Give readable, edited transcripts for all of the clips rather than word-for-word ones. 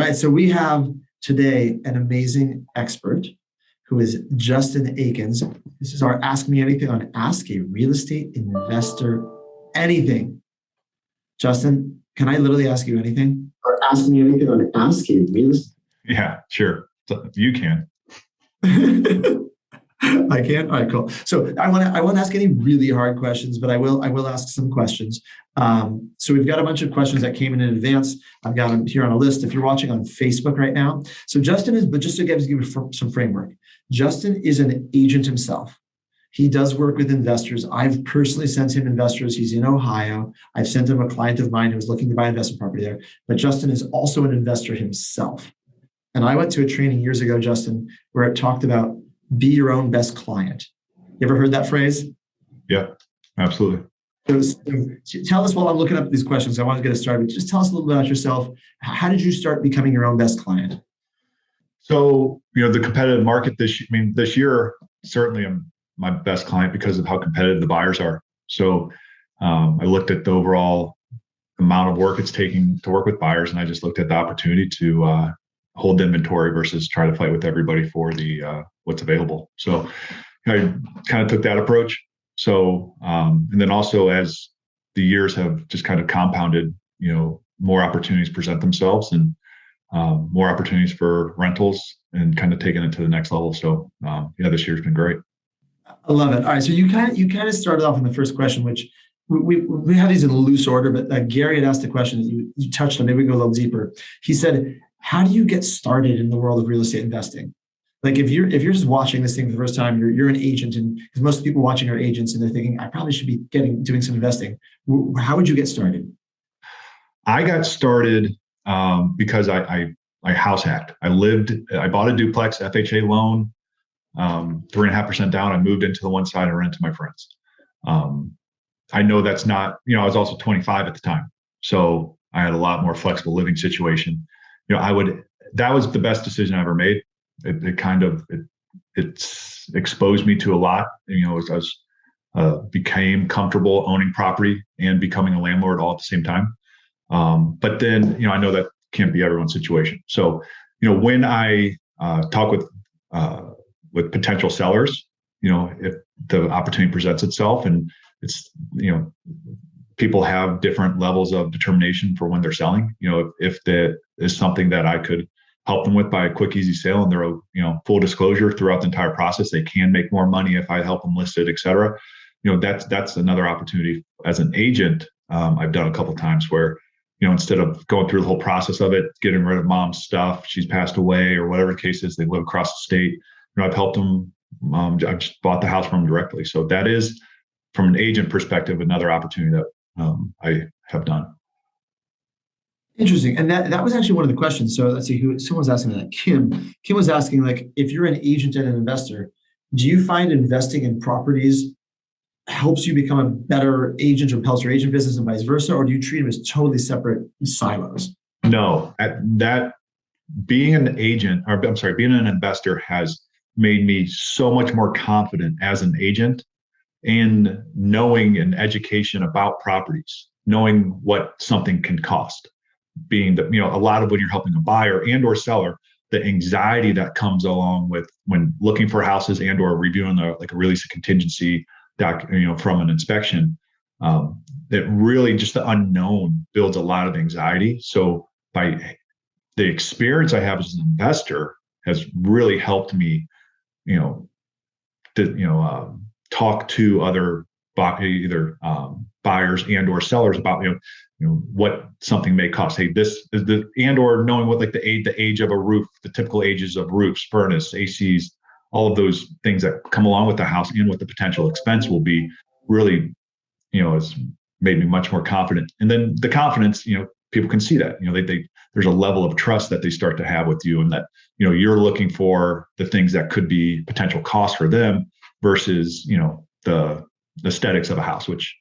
right. So we have today an amazing expert who is Justin Aikens. This is our Ask Me Anything on Ask a Real Estate Investor Anything. Justin, can I literally ask you anything? Or ask me anything on Ask a Real Estate? Yeah, sure. You can. I can. All right, cool. So I won't ask any really hard questions, but I will ask some questions. So we've got a bunch of questions that came in advance. I've got them here on a list. If you're watching on Facebook right now, so Justin is, but just to give you some framework, Justin is an agent himself. He does work with investors. I've personally sent him investors. He's in Ohio. I've sent him a client of mine who's looking to buy investment property there. But Justin is also an investor himself. And I went to a training years ago, Justin, where it talked about be your own best client. You ever heard that phrase? Yeah, absolutely. So tell us while I'm looking up these questions, I want to get us started. Just tell us a little bit about yourself. How did you start becoming your own best client? So, the competitive market this year, certainly I'm my best client because of how competitive the buyers are. So I looked at the overall amount of work it's taking to work with buyers, and I just looked at the opportunity to hold the inventory versus try to fight with everybody for the what's available. So I kind of took that approach. So and then also as the years have just kind of compounded, more opportunities present themselves and more opportunities for rentals and kind of taking it to the next level. So this year's been great. I love it. All right, so you kind of started off in the first question, which we have these in a loose order, but Gary had asked a question that you touched on. Maybe we can go a little deeper. He said, "How do you get started in the world of real estate investing?" Like if you're just watching this thing for the first time, you're an agent, and because most people watching are agents, and they're thinking, "I probably should be doing some investing." How would you get started? I got started because I house hacked. I bought a duplex, FHA loan, 3.5% down. I moved into the one side and rent to my friends. I know that's not, I was also 25 at the time. So I had a lot more flexible living situation. That was the best decision I ever made. It's exposed me to a lot, as I became comfortable owning property and becoming a landlord all at the same time. But then, I know that can't be everyone's situation. So, when I talk with potential sellers, if the opportunity presents itself, and it's, people have different levels of determination for when they're selling. If that is something that I could help them with by a quick, easy sale, and they're, full disclosure throughout the entire process, they can make more money if I help them list it, et cetera. That's another opportunity. As an agent, I've done a couple of times where, instead of going through the whole process of it, getting rid of mom's stuff, she's passed away or whatever the case is, they live across the state. I've helped them. I've just bought the house from them directly. So that is, from an agent perspective, another opportunity that I have done. Interesting. And that was actually one of the questions. So let's see, someone was asking that. Kim was asking, like, if you're an agent and an investor, do you find investing in properties helps you become a better agent or helps your agent business and vice versa? Or do you treat them as totally being an agent, being an investor has made me so much more confident as an agent in knowing and education about properties, knowing what something can cost. Being that, a lot of when you're helping a buyer and or seller, the anxiety that comes along with when looking for houses and or reviewing a release of contingency from an inspection, that really just the unknown builds a lot of anxiety. So by the experience I have as an investor has really helped me, talk to other either buyers and or sellers about, what something may cost. Hey, this is and or knowing what the age of a roof, the typical ages of roofs, furnace, ACs, all of those things that come along with the house and what the potential expense will be really, has made me much more confident. And then the confidence, people can see that, there's a level of trust that they start to have with you, and that, you're looking for the things that could be potential costs for them versus, the aesthetics of a house, which,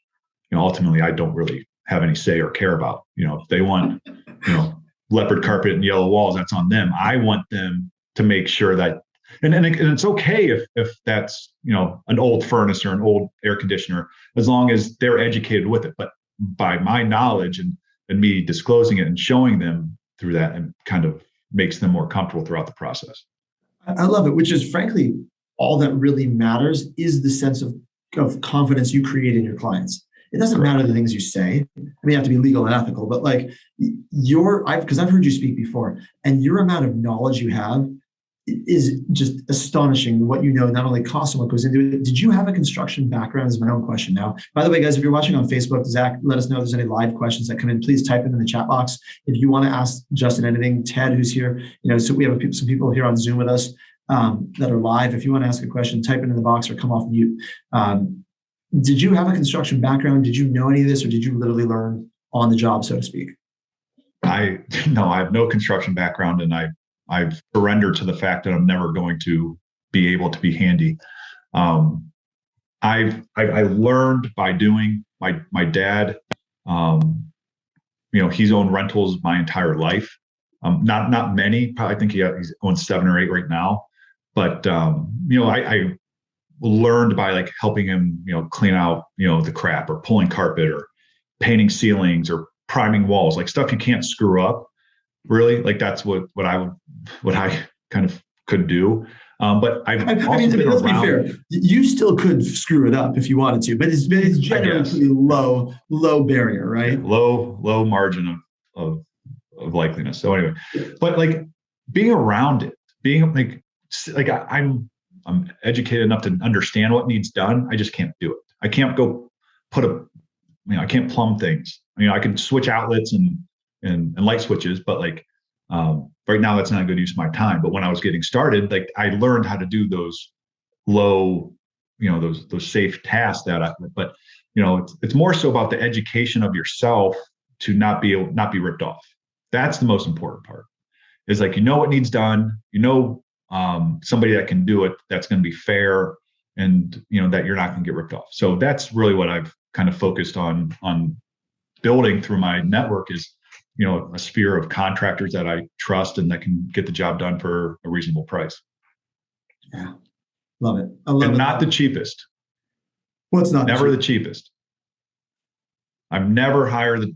ultimately I don't really have any say or care about. If they want, leopard carpet and yellow walls, that's on them. I want them to make sure that, and it's okay if that's, an old furnace or an old air conditioner, as long as they're educated with it. But by my knowledge and me disclosing it and showing them through that and kind of makes them more comfortable throughout the process. I love it, which is frankly, all that really matters is the sense of confidence you create in your clients. It doesn't matter the things you say. I mean, you have to be legal and ethical, but like because I've heard you speak before, and your amount of knowledge you have is just astonishing. What you know, not only costs and what goes into it. Did you have a construction background? Is my own question now. By the way, guys, if you're watching on Facebook, Zach, let us know if there's any live questions that come in. Please type them in the chat box. If you want to ask Justin anything, Ted, who's here, so we have some people here on Zoom with us that are live. If you want to ask a question, type it in the box or come off mute. Did you have a construction background? Did you know any of this, or did you literally learn on the job, so to speak? I have no construction background, and I've surrendered to the fact that I'm never going to be able to be handy. I learned by doing. My dad, he's owned rentals my entire life. Not many. Probably, I think he owns 7 or 8 right now. But I learned by like helping him, clean out, the crap, or pulling carpet, or painting ceilings, or priming walls, like stuff you can't screw up. Really, like that's what I kind of could do. But I've also been let's around. Be fair. You still could screw it up if you wanted to, but it's generally pretty low barrier, right? Yeah, low margin of likeliness. So anyway, but like being around it, being like I'm educated enough to understand what needs done. I just can't do it. I can't go I can't plumb things. I can switch outlets and light switches, but like right now that's not a good use of my time. But when I was getting started, like I learned how to do those low, those safe tasks but it's more so about the education of yourself to not be ripped off. That's the most important part. Is like, what needs done, somebody that can do it, that's going to be fair, and that you're not going to get ripped off. So that's really what I've kind of focused on building through my network is, a sphere of contractors that I trust and that can get the job done for a reasonable price. Yeah. Love it. I love and it. Not the cheapest. What's not never the cheapest. I've never hired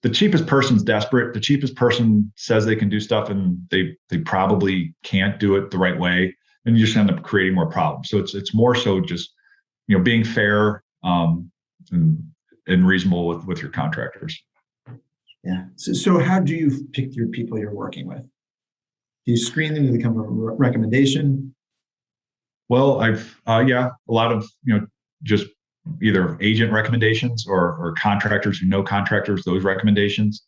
the cheapest person's desperate. The cheapest person says they can do stuff and they probably can't do it the right way. And you just end up creating more problems. So it's more so just, being fair and reasonable with your contractors. Yeah. So how do you pick your people you're working with? Do you screen them? Do they come from a recommendation? Well, I've a lot of just either agent recommendations or contractors who know contractors, those recommendations.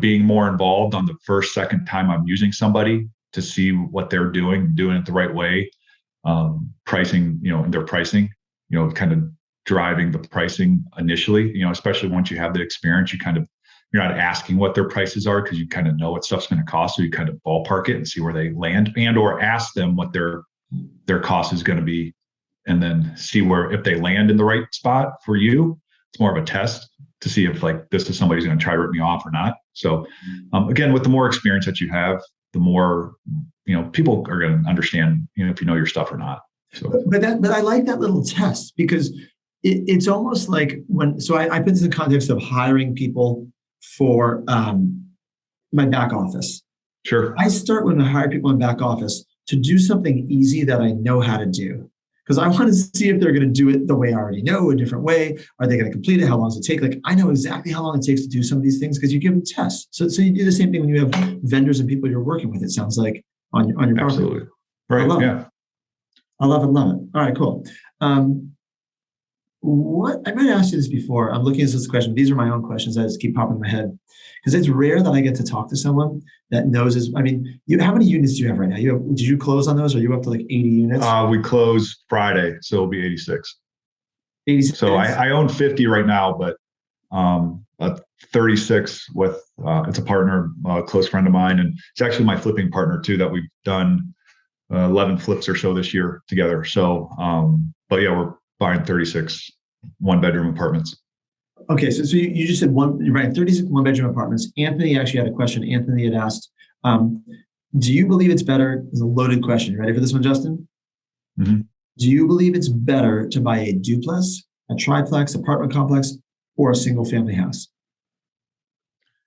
Being more involved on the first, second time I'm using somebody to see what they're doing it the right way. Pricing, and their pricing, kind of driving the pricing initially, especially once you have the experience, you're not asking what their prices are because you kind of know what stuff's going to cost. So you kind of ballpark it and see where they land or ask them what their cost is going to be. And then see if they land in the right spot for you. It's more of a test to see if like this is somebody's going to try to rip me off or not. So again, with the more experience that you have, the more, people are going to understand, if you know your stuff or not. So, but I like that little test because it's almost like I put this in the context of hiring people for my back office. Sure. I start when I hire people in back office to do something easy that I know how to do. Because I want to see if they're going to do it the way I already know, a different way. Are they going to complete it? How long does it take? Like I know exactly how long it takes to do some of these things because you give them tests. So you do the same thing when you have vendors and people you're working with. It sounds like on your property. Absolutely. Right. Yeah. I love it. All right, cool. What I might ask you this before. I'm looking at this question. These are my own questions that just keep popping in my head because it's rare that I get to talk to someone that knows. How many units do you have right now? Did you close on those? Are you up to like 80 units? We closed Friday, so it'll be 86. 86. So I own 50 right now, but 36 with it's a partner, a close friend of mine, and it's actually my flipping partner too. That we've done 11 flips or so this year together. So, but yeah, we're buying 36 one-bedroom apartments. Okay, so you just said you're right, 36 one-bedroom apartments. Anthony actually had a question. Anthony had asked, do you believe it's better? It's a loaded question. You ready for this one, Justin? Mm-hmm. Do you believe it's better to buy a duplex, a triplex, apartment complex, or a single-family house?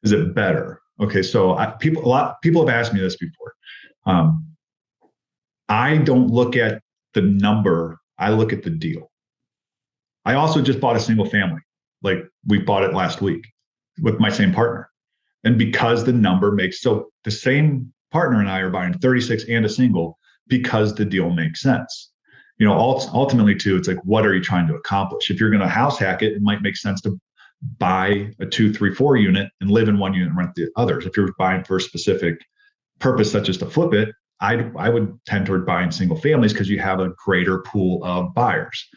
Is it better? Okay, so a lot of people have asked me this before. Um, I don't look at the number; I look at the deal. I also just bought a single family. Like we bought it last week with my same partner, and because the number makes so the same partner and I are buying 36 and a single because the deal makes sense. Ultimately too, it's like, what are you trying to accomplish? If you're going to house hack it, it might make sense to buy a 2, 3, 4 unit and live in one unit and rent the others. If you're buying for a specific purpose, such as to flip it, I would tend toward buying single families because you have a greater pool of buyers.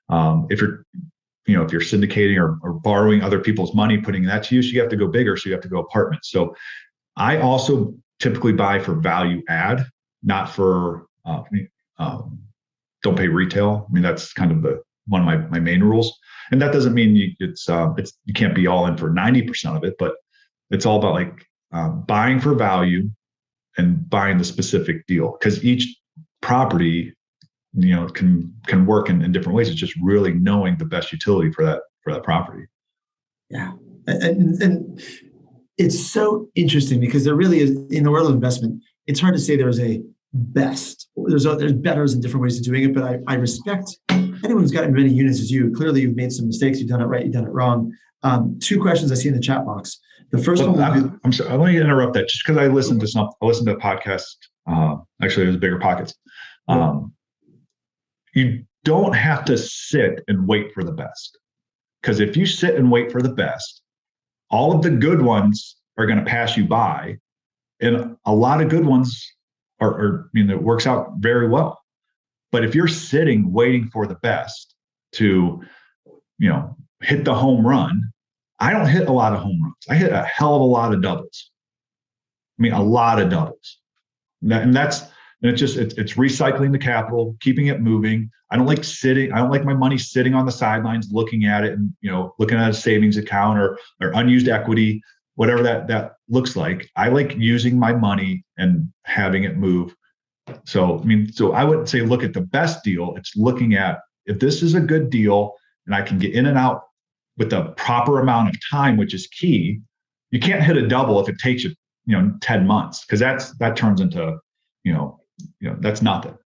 If you're syndicating or borrowing other people's money, putting that to use, you have to go bigger. So you have to go apartments. So I also typically buy for value add, not for don't pay retail. I mean, that's kind of one of my main rules. And that doesn't mean you can't be all in for 90% of it, but it's all about like buying for value and buying the specific deal, because each property can work in different ways. It's just really knowing the best utility for that property. Yeah, and it's so interesting because there really is, in the world of investment, it's hard to say there's a best. There's betters and different ways of doing it, but I respect anyone who's gotten many units as you. Clearly, you've made some mistakes. You've done it right. You've done it wrong. 2 questions I see in the chat box. The first one. I'm sorry. I want to interrupt that just because I listened to a podcast. Actually, it was Bigger Pockets. You don't have to sit and wait for the best, because if you sit and wait for the best, all of the good ones are going to pass you by, and a lot of good ones it works out very well. But if you're sitting waiting for the best to, hit the home run, I don't hit a lot of home runs. I hit a hell of a lot of doubles. I mean, a lot of doubles. And it's recycling the capital, keeping it moving. I don't like my money sitting on the sidelines looking at it and, looking at a savings account or unused equity, whatever that looks like. I like using my money and having it move. So I wouldn't say look at the best deal. It's looking at, if this is a good deal and I can get in and out with the proper amount of time, which is key. You can't hit a double if it takes you, 10 months, because that turns into, that's nothing.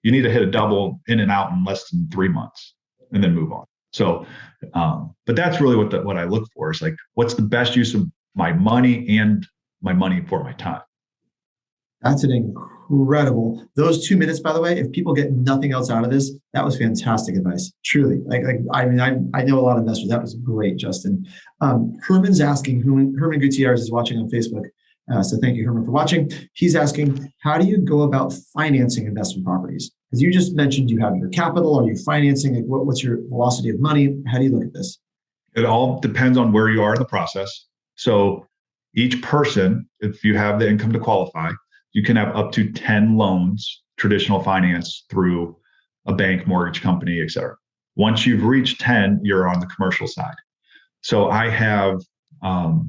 You need to hit a double in and out in less than 3 months and then move on. So, but that's really what I look for, is like, what's the best use of my money and my money for my time. That's an incredible. Those 2 minutes, by the way, if people get nothing else out of this, that was fantastic advice. Truly. I know a lot of investors. That was great, Justin. Herman's asking, Herman Gutierrez is watching on Facebook. So thank you, Herman, for watching. He's asking, how do you go about financing investment properties? Because you just mentioned you have your capital. Are you financing? Like, what's your velocity of money? How do you look at this? It all depends on where you are in the process. So each person, if you have the income to qualify, you can have up to 10 loans, traditional finance through a bank, mortgage company, et cetera. Once you've reached 10, you're on the commercial side. So I have, I've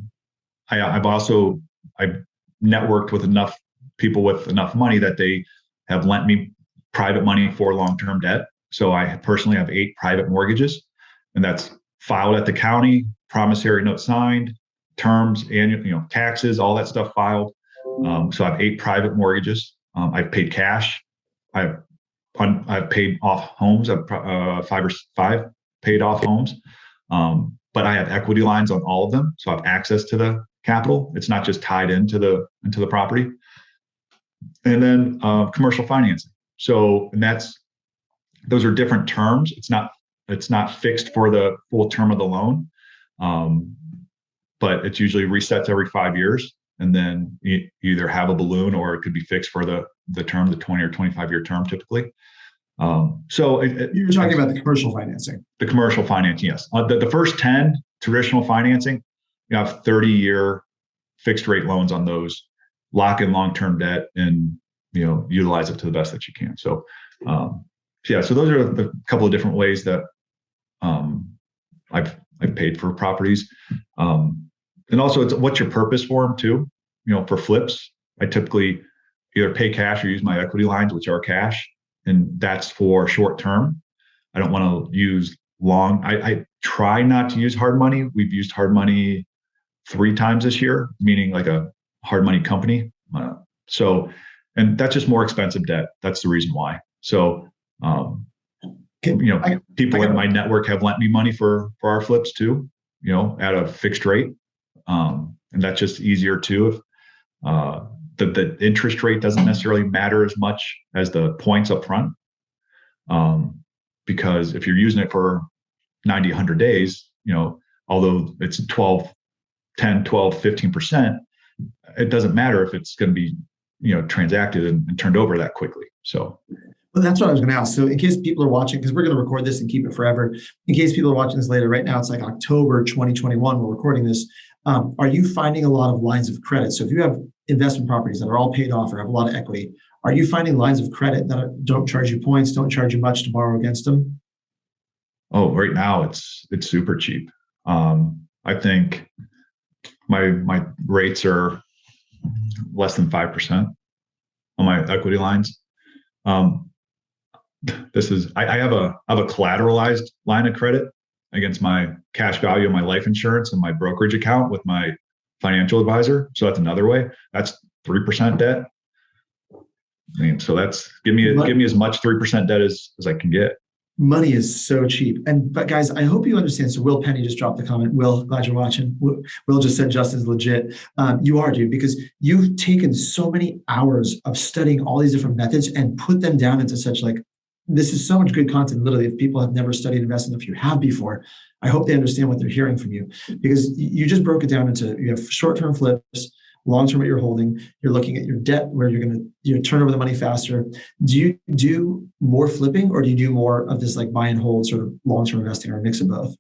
networked with enough people with enough money that they have lent me private money for long-term debt. So I personally have 8 private mortgages, and that's filed at the county, promissory note signed, terms, annual, taxes, all that stuff filed. So I have 8 private mortgages. I've paid cash. I've paid off homes. I've 5 paid off homes. But I have equity lines on all of them, so I have access to the capital. It's not just tied into the property. And then commercial financing. So, and those are different terms. It's not fixed for the full term of the loan, but it's usually resets every 5 years. And then you either have a balloon or it could be fixed for the term, the 20 or 25-year term typically. So you're talking about the commercial financing. The commercial financing, yes. The first 10 traditional financing, you have 30-year fixed rate loans on those, lock in long-term debt, and utilize it to the best that you can. So so those are the couple of different ways that I've paid for properties. And also, it's what's your purpose for them too. For flips, I typically either pay cash or use my equity lines, which are cash, and that's for short term. I don't want to use long. I try not to use hard money. We've used hard money 3 times this year, meaning like a hard money company. And that's just more expensive debt. That's the reason why. So, people in my network have lent me money for our flips too, at a fixed rate. And that's just easier too. If the interest rate doesn't necessarily matter as much as the points up front. Because if you're using it for 90, 100 days, although it's 10, 12, 15%, it doesn't matter if it's going to be, transacted and turned over that quickly. So. Well, that's what I was going to ask. So in case people are watching, because we're going to record this and keep it forever, in case people are watching this later, right now it's like October 2021, we're recording this. Are you finding a lot of lines of credit? So if you have investment properties that are all paid off or have a lot of equity, are you finding lines of credit that don't charge you points, don't charge you much to borrow against them? Oh, right now it's super cheap. I think my rates are less than 5% on my equity lines. I have a collateralized line of credit against my cash value of my life insurance and my brokerage account with my financial advisor. So that's another way. That's 3% debt. So that's give me as much 3% debt as I can get. Money is so cheap. But guys, I hope you understand. So Will Penny just dropped the comment. Will, glad you're watching. Will just said Justin's legit. You are, dude, because you've taken so many hours of studying all these different methods and put them down into such this is so much good content. Literally, if people have never studied investing, if you have before, I hope they understand what they're hearing from you, because you just broke it down into, you have short-term flips, long-term what you're holding, you're looking at your debt where you're going to turn over the money faster. Do you do more flipping, or do you do more of this buy and hold sort of long-term investing, or a mix of both?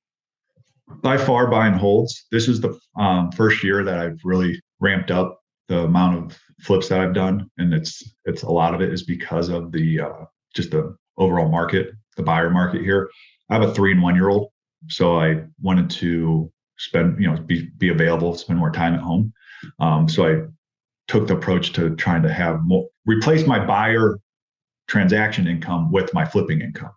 By far buy and holds. This is the first year that I've really ramped up the amount of flips that I've done. And it's a lot of it is because of the just the overall market, the buyer market here. I have a 3 and 1 year old. So I wanted to spend, be available, spend more time at home. So I took the approach to trying to have replace my buyer transaction income with my flipping income.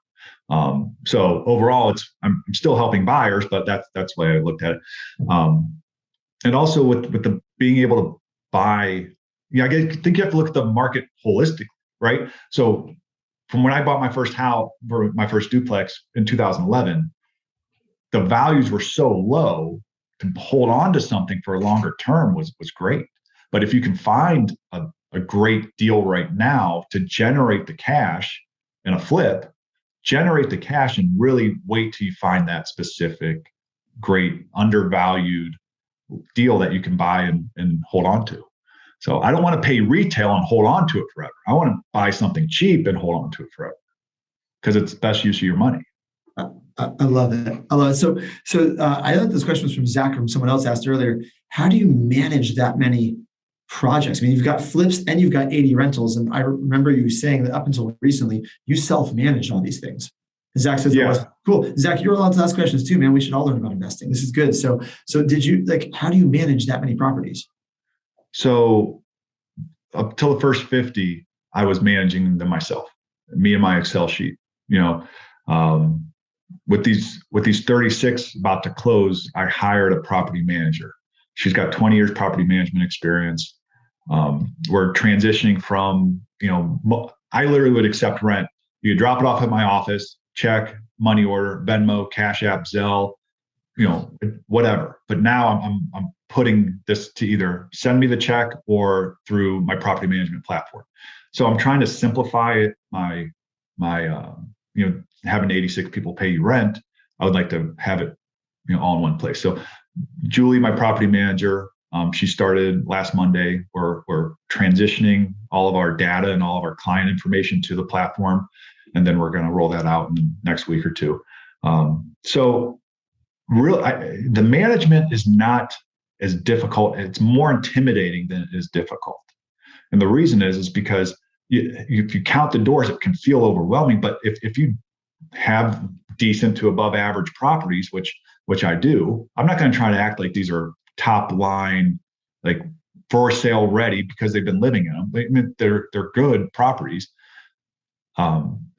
So overall, I'm still helping buyers, but that's the way I looked at it. And also with the being able to buy, I think you have to look at the market holistically, right? So from when I bought my first house, or my first duplex in 2011, the values were so low. To hold on to something for a longer term was great. But if you can find a great deal right now to generate the cash in a flip, generate the cash and really wait till you find that specific, great, undervalued deal that you can buy and hold on to. So I don't want to pay retail and hold on to it forever. I want to buy something cheap and hold on to it forever, because it's the best use of your money. I love it. I love it. So I thought this question was from Zach, from someone else asked earlier. How do you manage that many projects? I mean, you've got flips and you've got 80 rentals. And I remember you saying that up until recently, you self-managed all these things. Zach says, yeah. Cool. Zach, you're allowed to ask questions too, man. We should all learn about investing. This is good. So did you how do you manage that many properties? So up till the first 50, I was managing them myself, me and my Excel sheet, with these 36 about to close, I hired a property manager. She's got 20 years property management experience. We're transitioning from, I literally would accept rent. You could drop it off at my office, check, money order, Venmo, Cash App, Zelle, whatever. But now I'm putting this to either send me the check or through my property management platform. So I'm trying to simplify my having 86 people pay you rent. I would like to have it, all in one place. So Julie, my property manager, she started last Monday. We're transitioning all of our data and all of our client information to the platform, and then we're going to roll that out in the next week or two. So the management is not as difficult. It's more intimidating than it is difficult. And the reason is because if you count the doors, it can feel overwhelming. But if you have decent to above average properties, which I do, I'm not going to try to act like these are top line, like for sale ready because they've been living in them. They're good properties.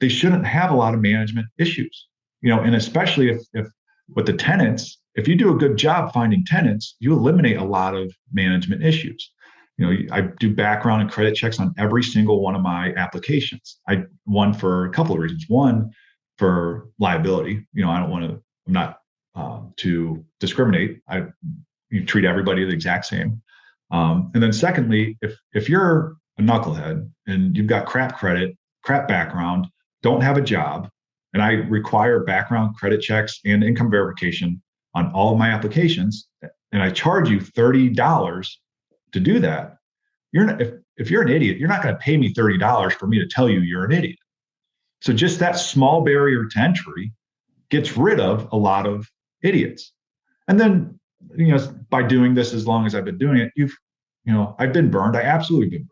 They shouldn't have a lot of management issues, and especially if with the tenants, if you do a good job finding tenants, you eliminate a lot of management issues. I do background and credit checks on every single one of my applications. One for a couple of reasons. One, for liability. I don't want to. I'm not to discriminate. You treat everybody the exact same. And then secondly, if you're a knucklehead and you've got crap credit, crap background, don't have a job, and I require background credit checks and income verification on all of my applications, and I charge you $30 to do that, you're not, if you're an idiot, you're not going to pay me $30 for me to tell you you're an idiot. So just that small barrier to entry gets rid of a lot of idiots. And then, by doing this, as long as I've been doing it, I've been burned. I absolutely been burned.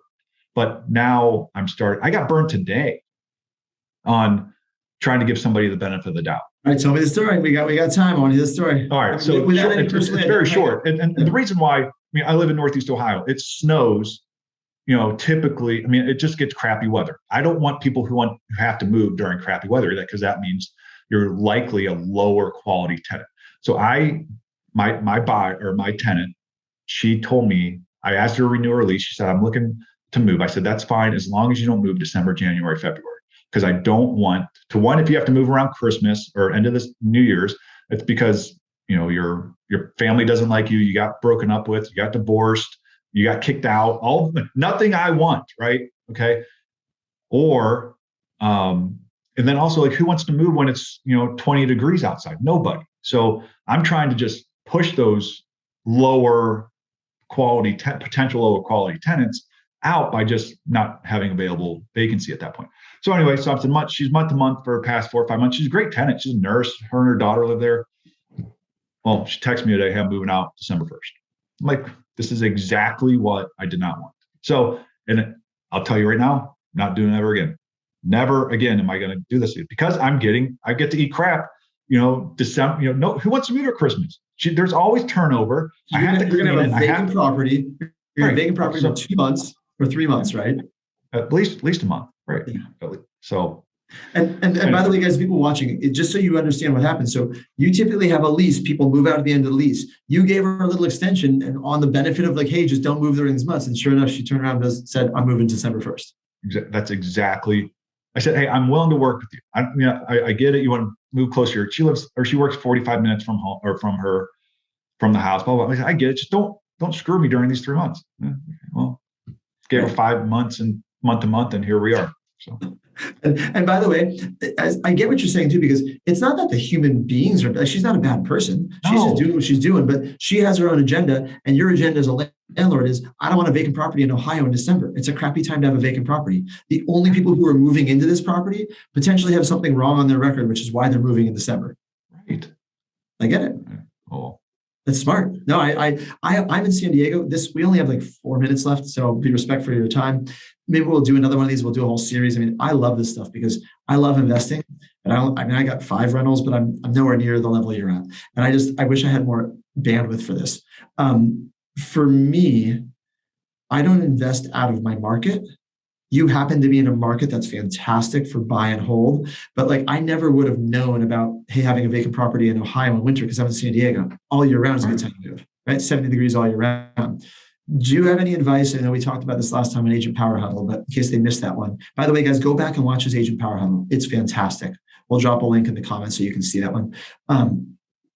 But now I got burned today on trying to give somebody the benefit of the doubt. All right, tell me the story. We got time. I want to hear the story. All right, so it's very short. And the reason why, I live in Northeast Ohio. It snows, typically, it just gets crappy weather. I don't want people who have to move during crappy weather, because that means you're likely a lower quality tenant. So my buyer or my tenant, she told me, I asked her to renew her lease. She said, I'm looking to move. I said, that's fine, as long as you don't move December, January, February. Because I don't want to, if you have to move around Christmas or end of this New Year's, it's because, your family doesn't like you, you got broken up with, you got divorced, you got kicked out, nothing I want, right? Okay. Or, and then also, who wants to move when it's, 20 degrees outside? Nobody. So I'm trying to just push those lower quality, potential lower quality tenants out by just not having available vacancy at that point. So anyway, so she's month to month for the past 4 or 5 months. She's a great tenant. She's a nurse. Her and her daughter live there. Well, she texted me today, hey, I'm moving out December 1st. I'm like, this is exactly what I did not want. So, and I'll tell you right now, not doing it ever again. Never again am I going to do this, because I get to eat crap, December, no, who wants to move at Christmas? There's always turnover. You're going to have a vacant property. You're right. vacant property for 2 months or 3 months, right? At least a month, right? Yeah. So, and by the way, guys, people watching, just so you understand what happens. So you typically have a lease. People move out at the end of the lease. You gave her a little extension, and on the benefit of hey, just don't move during this month. And sure enough, she turned around and said, I'm moving December 1st. That's exactly. I said, hey, I'm willing to work with you. I get it. You want to move closer. She works 45 minutes from home or from the house. Blah, blah, blah. I said, I get it. Just don't screw me during these 3 months. Well, gave her 5 months and month to month, and here we are. So. And by the way, I get what you're saying too, because it's not that the human beings are, she's not a bad person. She's just doing what she's doing, but she has her own agenda, and your agenda as a landlord is, I don't want a vacant property in Ohio in December. It's a crappy time to have a vacant property. The only people who are moving into this property potentially have something wrong on their record, which is why they're moving in December. Right. I get it. Oh. That's smart. No, I'm in San Diego. We only have 4 minutes left, so be respectful of your time. Maybe we'll do another one of these. We'll do a whole series. I love this stuff because I love investing. And I got 5 rentals, but I'm nowhere near the level you're at. And I wish I had more bandwidth for this. For me, I don't invest out of my market. You happen to be in a market that's fantastic for buy and hold, but I never would have known about, hey, having a vacant property in Ohio in winter because I'm in San Diego. All year round is a good time to move, right? 70 degrees all year round. Do you have any advice? I know we talked about this last time on Agent Power Huddle, but in case they missed that one. By the way, guys, go back and watch his Agent Power Huddle. It's fantastic. We'll drop a link in the comments so you can see that one.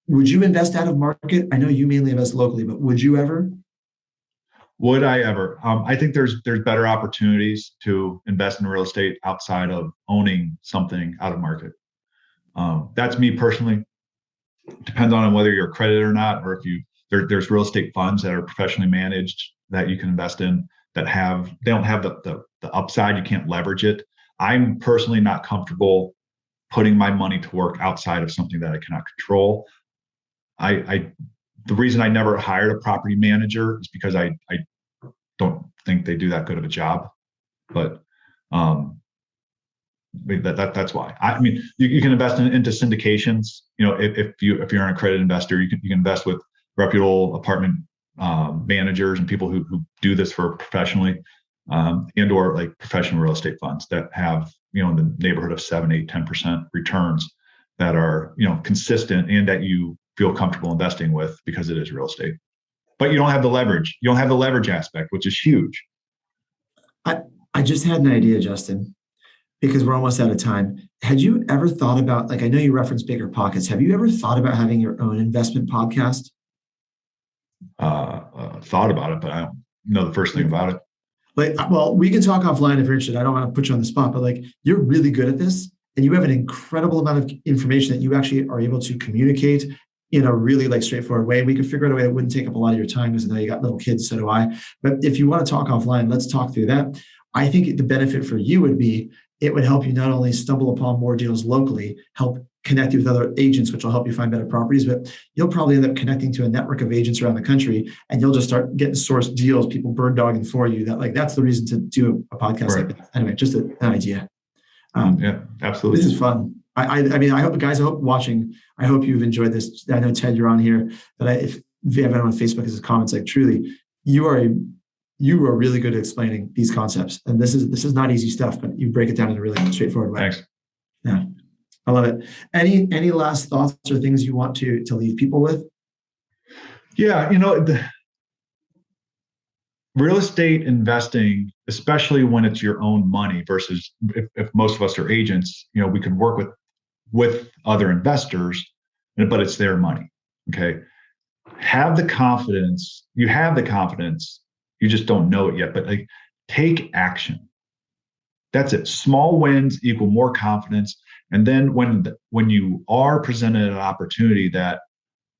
Would you invest out of market? I know you mainly invest locally, but would you ever? Would I ever? I think there's better opportunities to invest in real estate outside of owning something out of market. That's me personally. Depends on whether you're accredited or not, or if there's real estate funds that are professionally managed that you can invest in that they don't have the upside. You can't leverage it. I'm personally not comfortable putting my money to work outside of something that I cannot control. The reason I never hired a property manager is because I don't think they do that good of a job. But that's why. You can invest into syndications. If you're an accredited investor, you can invest with reputable apartment managers and people who do this for professionally, and or professional real estate funds that have in the neighborhood of 7, 8, 10% returns that are consistent and that you feel comfortable investing with because it is real estate. but you don't have the leverage. You don't have the leverage aspect, which is huge. I just had an idea, Justin, because we're almost out of time. Had you ever thought about, like, I know you referenced Bigger Pockets. Have you ever thought about having your own investment podcast? Thought about it, but I don't know the first thing about it. Like, well, we can talk offline if you're interested. I don't want to put you on the spot, but like, you're really good at this, and you have an incredible amount of information that you actually are able to communicate in a really like straightforward way. We could figure out a way that wouldn't take up a lot of your time, because I know you got little kids, so do I. But if you want to talk offline, let's talk through that. I think the benefit for you would be, it would help you not only stumble upon more deals locally, help connect you with other agents, which will help you find better properties, but you'll probably end up connecting to a network of agents around the country, and you'll just start getting sourced deals, people bird dogging for you. That's the reason to do a podcast like that. Anyway, just an idea. Yeah, absolutely. This is fun. I mean, I hope, guys, I hope watching, I hope you've enjoyed this. I know, Ted, you're on here, but if you have anyone on Facebook as comments, like, truly, you are really good at explaining these concepts. And this is not easy stuff, but you break it down in a really straightforward way. Thanks. Yeah, I love it. Any last thoughts or things you want to leave people with? Yeah, the real estate investing, especially when it's your own money versus if most of us are agents, we can work with other investors, but it's their money. Okay. Have the confidence. You have the confidence. You just don't know it yet, but like, take action. That's it. Small wins equal more confidence. And then when you are presented an opportunity that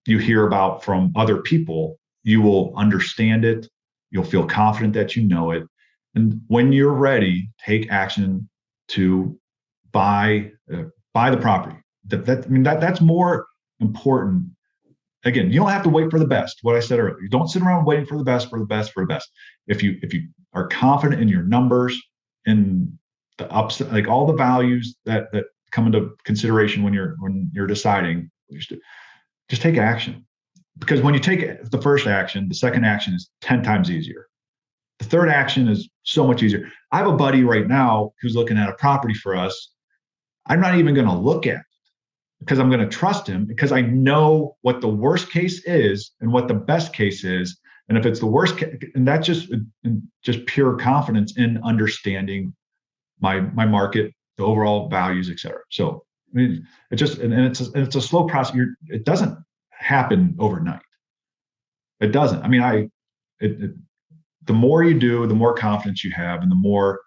you hear about from other people, you will understand it. You'll feel confident that you know it. And when you're ready, take action to buy the property. That's more important. Again, you don't have to wait for the best. What I said earlier, you don't sit around waiting for the best, for the best, for the best. If you are confident in your numbers and the ups, like all the values that come into consideration when you're deciding, just take action. Because when you take the first action, the second action is 10 times easier. The third action is so much easier. I have a buddy right now who's looking at a property for us. I'm not even going to look at it, because I'm going to trust him, because I know what the worst case is and what the best case is. And if it's the worst case, and that's just pure confidence in understanding my market, the overall values, et cetera. So I mean, it's a slow process. It doesn't happen overnight. It doesn't. I mean, the more you do, the more confidence you have, and the more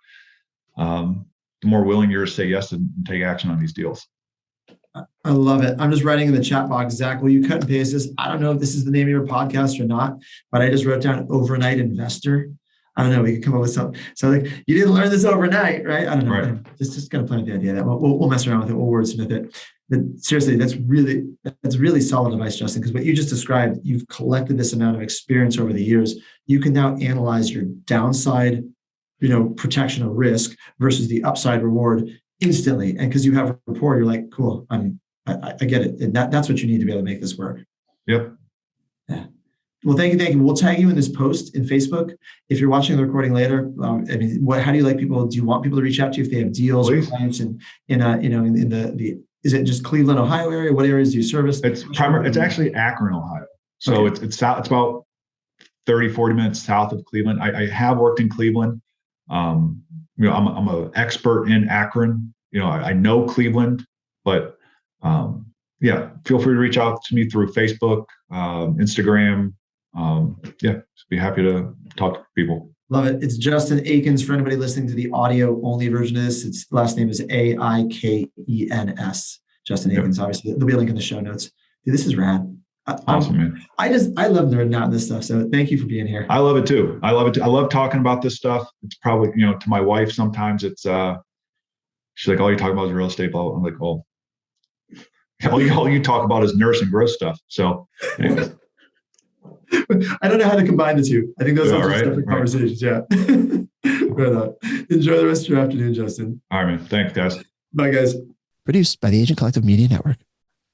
willing you're to say yes and take action on these deals. I love it. I'm just writing in the chat box, Zach, will you cut and paste this? I don't know if this is the name of your podcast or not, but I just wrote down overnight investor. I don't know. We could come up with something. So like, you didn't learn this overnight, right? I don't know. Right. Just kind of playing with the idea that we'll mess around with it. We'll wordsmith it. But seriously, that's really solid advice, Justin, because what you just described, you've collected this amount of experience over the years. You can now analyze your downside, protection of risk versus the upside reward instantly. And because you have rapport, you're like, cool, I get it. And that's what you need to be able to make this work. Yep. Yeah. Well, thank you. We'll tag you in this post in Facebook. If you're watching the recording later, how do you like people? Do you want people to reach out to you if they have deals or clients in the is it just Cleveland, Ohio area? What areas do you service? It's actually Akron, Ohio. So okay. It's about 30, 40 minutes south of Cleveland. I have worked in Cleveland. I'm an expert in Akron. I know Cleveland, but feel free to reach out to me through Facebook, Instagram. Just be happy to talk to people. Love it. It's Justin Aikens for anybody listening to the audio only version of this. Its last name is Aikens. Justin Aikens, obviously. There'll be a link in the show notes. Dude, this is rad. Awesome, man. I love nerding out in this stuff. So thank you for being here. I love it too. I love talking about this stuff. It's probably, to my wife, sometimes it's, she's like, all you talk about is real estate. Blah. I'm like, well, all you talk about is nurse and growth stuff. So anyways. I don't know how to combine the two. I think those are separate conversations. Yeah. Right. Enjoy the rest of your afternoon, Justin. All right, man. Thanks, guys. Bye, guys. Produced by the Agent Collective Media Network.